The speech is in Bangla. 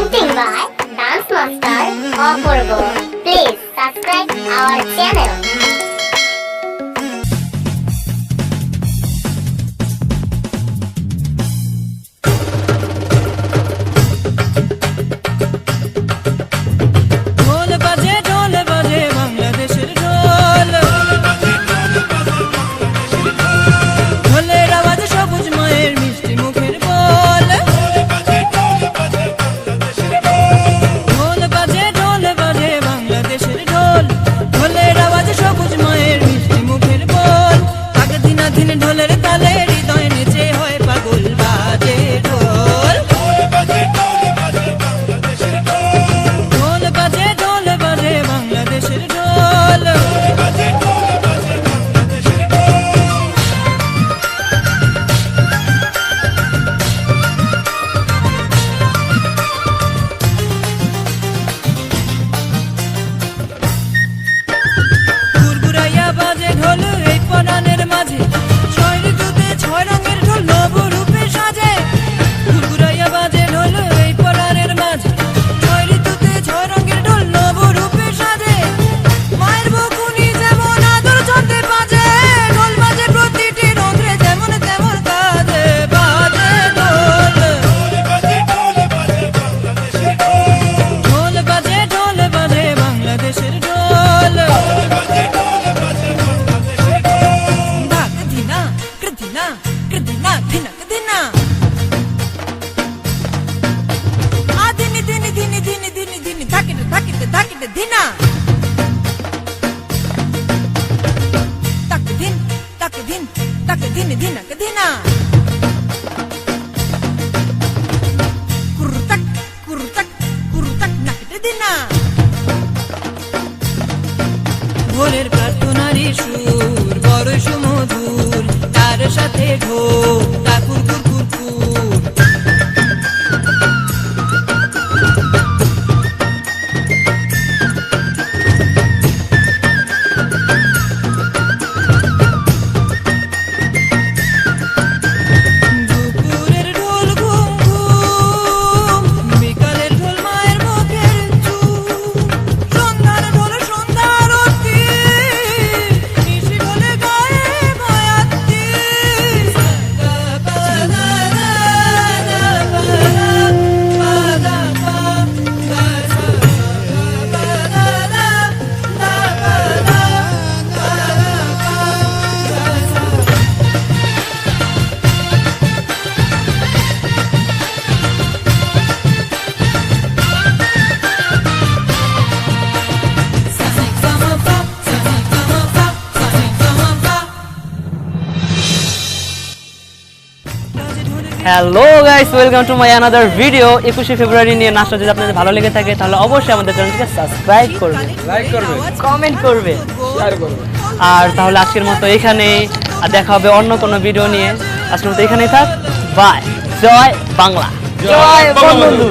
Presenting by Dance Master Apurvo. Please subscribe our channel. ভোরের প্রার্থনারই সুর বড় সুমধুর তার সাথে ঢোল তাকুর কুর কুর দুপুরের ঢোল ঘুম ঘুম বিকালের ঢোল মায়ের মুখের চুপ সন্ধ্যার ঢোল সন্ধ্যার hello guys, welcome to my another video. 21শে ফেব্রুয়ারি নিয়ে নাচটা যদি আপনাদের ভালো লেগে থাকে তাহলে অবশ্যই আমাদের চ্যানেলটিকে সাবস্ক্রাইব করবেন, লাইক করবেন, কমেন্ট করবেন, শেয়ার করবেন। আর তাহলে আজকের মতো এখানেই, আর দেখা হবে অন্য কোনো ভিডিও নিয়ে। আজকের মতো এখানেই থাক, বাই। জয় বাংলা, জয় বঙ্গবন্ধু।